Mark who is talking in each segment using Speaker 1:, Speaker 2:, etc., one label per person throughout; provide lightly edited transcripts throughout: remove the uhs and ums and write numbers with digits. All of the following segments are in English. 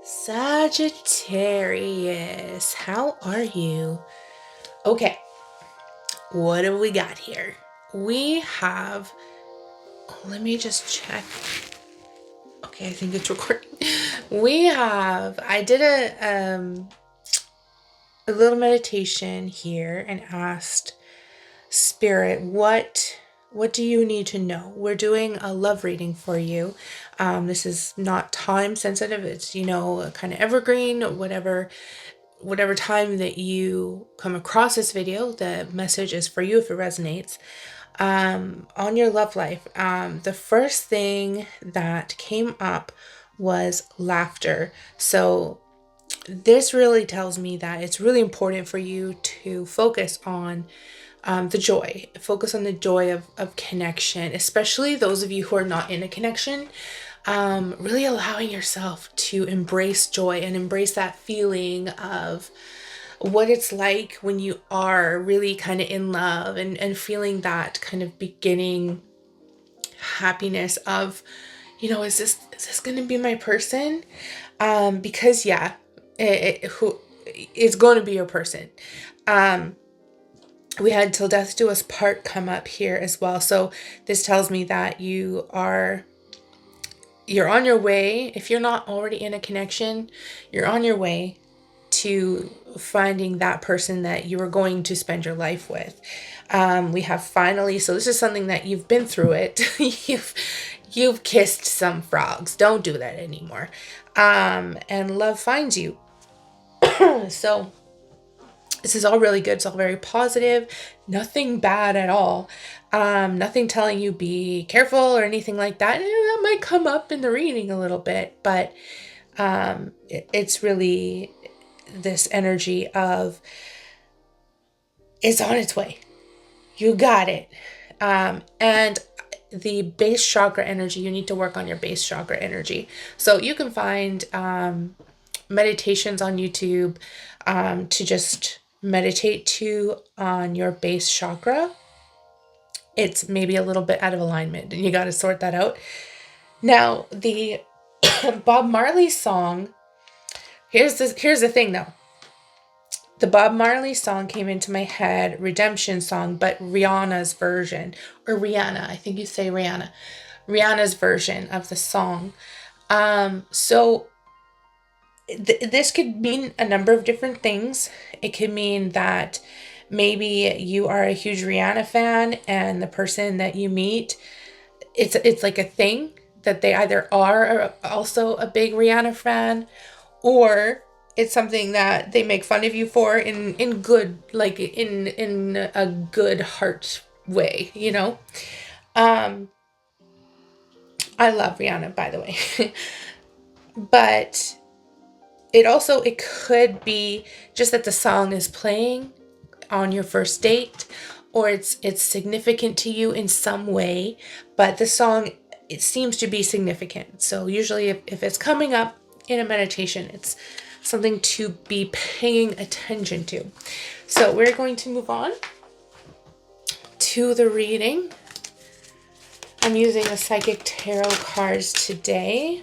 Speaker 1: Sagittarius, how are you? Okay, what do we got here? We have, let me just check. Okay, I think it's recording. I did a little meditation here and asked Spirit, what do you need to know? We're doing a love reading for you. This is not time sensitive. It's, kind of evergreen, whatever time that you come across this video, the message is for you if it resonates. On your love life, the first thing that came up was laughter. So this really tells me that it's really important for you to focus on the joy. Focus on the joy of connection, especially those of you who are not in a connection. Really allowing yourself to embrace joy and embrace that feeling of what it's like when you are really kind of in love and feeling that kind of beginning happiness of, is this going to be my person? Because yeah, it's going to be your person. We had Till Death Do Us Part come up here as well. So this tells me that you're on your way. If you're not already in a connection, you're on your way to finding that person that you are going to spend your life with. We have finally, so this is something that you've been through it. You've kissed some frogs. Don't do that anymore. And love finds you. So this is all really good. It's all very positive. Nothing bad at all. Nothing telling you be careful or anything like that. That might come up in the reading a little bit, but it's really this energy of it's on its way. You got it. And the base chakra energy, you need to work on your base chakra energy. So you can find meditations on YouTube to just meditate to on your base chakra. It's maybe a little bit out of alignment and you got to sort that out. Now, the Bob Marley song, here's the thing though. The Bob Marley song came into my head, Redemption Song, but Rihanna's version, or Rihanna, I think you say Rihanna's version of the song. So this could mean a number of different things. It could mean that maybe you are a huge Rihanna fan and the person that you meet, it's like a thing that they either are also a big Rihanna fan, or it's something that they make fun of you for in good, like in a good heart way, I love Rihanna, by the way. But it could be just that the song is playing on your first date, or it's significant to you in some way, but the song, it seems to be significant. So usually if it's coming up in a meditation, it's something to be paying attention to. So we're going to move on to the reading. I'm using the Psychic Tarot cards today.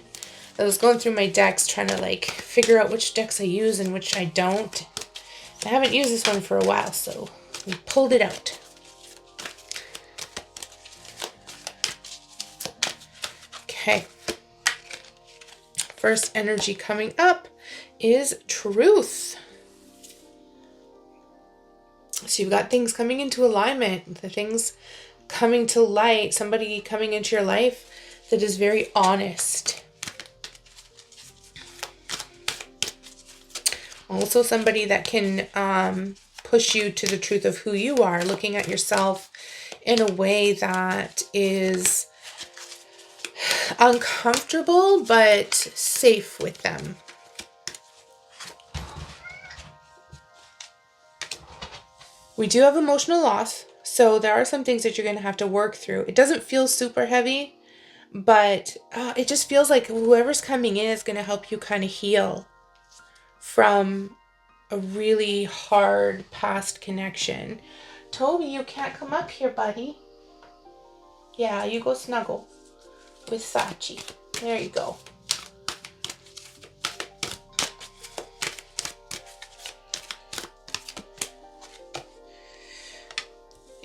Speaker 1: I was going through my decks trying to figure out which decks I use and which I don't. I haven't used this one for a while, so we pulled it out. Okay. First energy coming up is truth. So you've got things coming into alignment, the things coming to light, somebody coming into your life that is very honest. Also somebody that can push you to the truth of who you are, looking at yourself in a way that is uncomfortable but safe with them. We do have emotional loss, so there are some things that you're going to have to work through. It doesn't feel super heavy, but it just feels like whoever's coming in is going to help you kind of heal from a really hard past connection. Toby, you can't come up here, buddy. Yeah, you go snuggle with Sachi. There you go.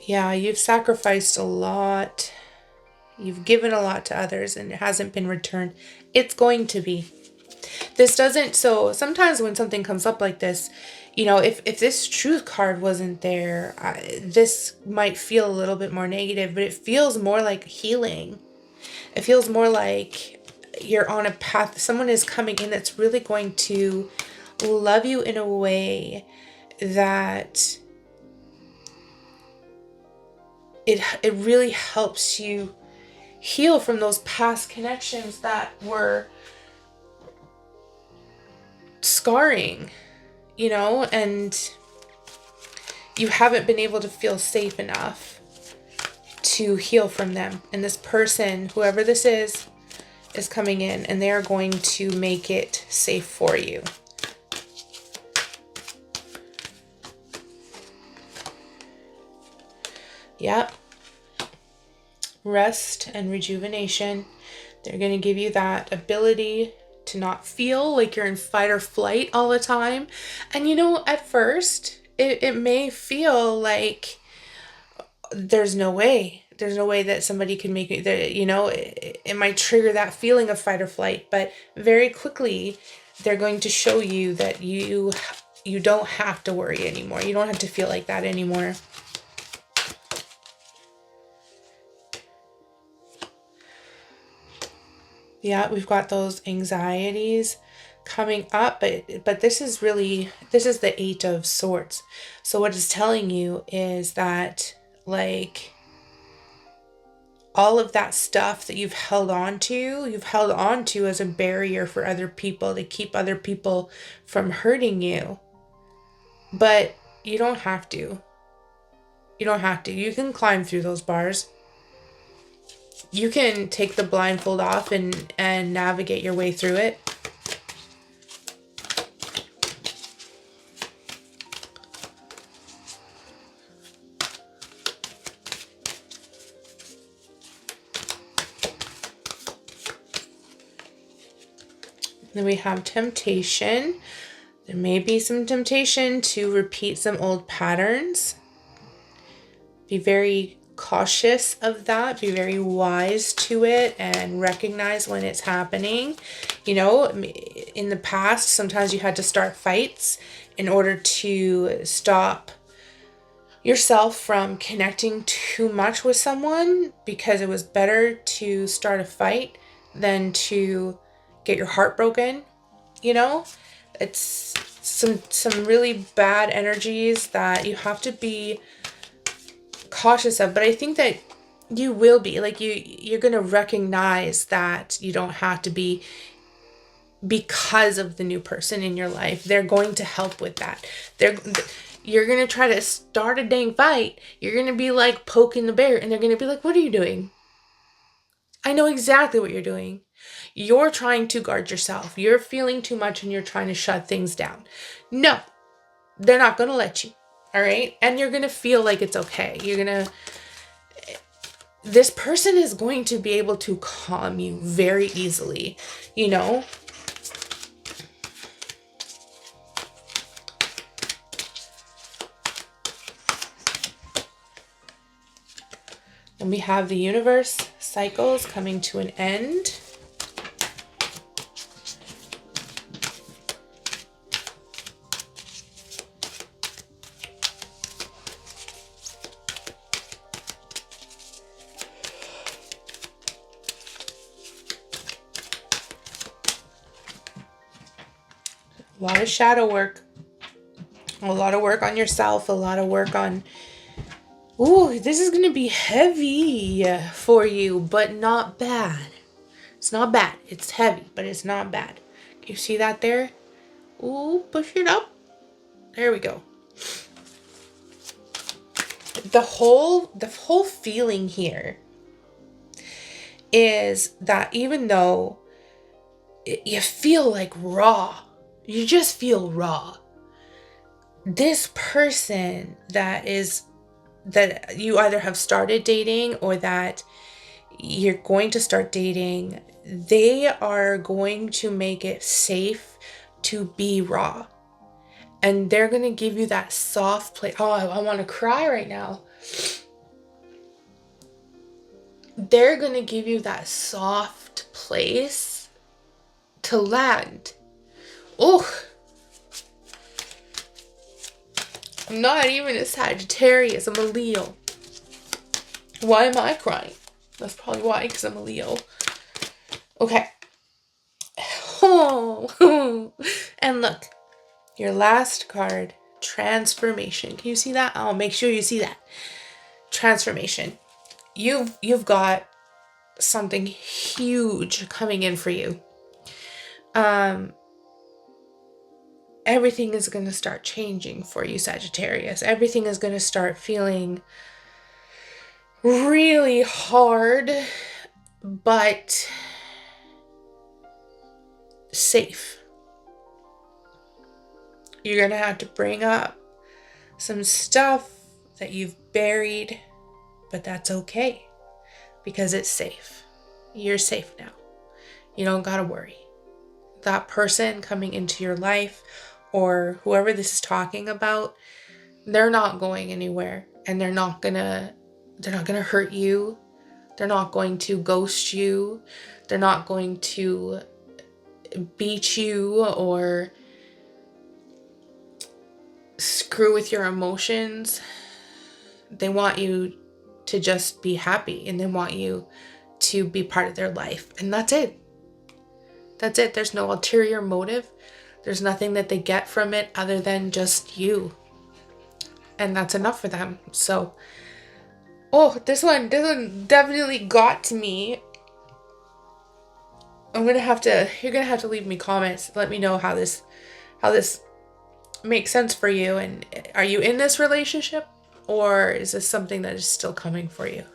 Speaker 1: Yeah, you've sacrificed a lot. You've given a lot to others and it hasn't been returned. It's going to be. This doesn't, so sometimes when something comes up like this, if this truth card wasn't there, this might feel a little bit more negative, but it feels more like healing. It feels more like you're on a path. Someone is coming in that's really going to love you in a way that it really helps you heal from those past connections that were scarring, and you haven't been able to feel safe enough to heal from them. And this person, whoever this is coming in and they're going to make it safe for you. Yep. Rest and rejuvenation. They're going to give you that ability to not feel like you're in fight or flight all the time. And at first, it may feel like there's no way that somebody can make me, it might trigger that feeling of fight or flight, but very quickly, they're going to show you that you don't have to worry anymore. You don't have to feel like that anymore. Yeah, we've got those anxieties coming up, but this is the Eight of Swords. So what it's telling you is that, like, all of that stuff that you've held on to as a barrier for other people, to keep other people from hurting you. But you don't have to. You can climb through those bars. You can take the blindfold off and navigate your way through it. Then we have temptation. There may be some temptation to repeat some old patterns. Be very cautious of that. Be very wise to it and recognize when it's happening. In the past, sometimes you had to start fights in order to stop yourself from connecting too much with someone, because it was better to start a fight than to get your heart broken. It's some really bad energies that you have to be cautious of, but I think that you will be, like, you're going to recognize that you don't have to be, because of the new person in your life. They're going to help with that. You're going to try to start a dang fight. You're going to be like poking the bear, and they're going to be like, what are you doing? I know exactly what you're doing. You're trying to guard yourself. You're feeling too much and you're trying to shut things down. No, they're not going to let you. All right. And you're going to feel like it's okay. This person is going to be able to calm you very easily, And we have the universe cycles coming to an end. A lot of shadow work. A lot of work on yourself. A lot of work on... Ooh, this is going to be heavy for you, but not bad. It's not bad. It's heavy, but it's not bad. Can you see that there? Ooh, push it up. There we go. The whole feeling here is that even though you feel like raw, you just feel raw. This person that you either have started dating or that you're going to start dating, they are going to make it safe to be raw. And they're going to give you that soft place. Oh, I want to cry right now. they're going to give you that soft place to land. Oh, I'm not even a Sagittarius. I'm a Leo. Why am I crying? That's probably why, because I'm a Leo. Okay. Oh. And look, your last card, transformation. Can you see that? I'll make sure you see that. Transformation. You've got something huge coming in for you. Everything is going to start changing for you, Sagittarius. Everything is going to start feeling really hard, but safe. You're going to have to bring up some stuff that you've buried, but that's okay because it's safe. You're safe now. You don't got to worry. That person coming into your life, or whoever this is talking about, they're not going anywhere, and they're not gonna hurt you. They're not going to ghost you. They're not going to beat you or screw with your emotions. They want you to just be happy, and they want you to be part of their life, and that's it. That's it. There's no ulterior motive. There's nothing that they get from it other than just you. And that's enough for them. So, this one definitely got to me. You're gonna have to leave me comments. Let me know how this makes sense for you. And are you in this relationship, or is this something that is still coming for you?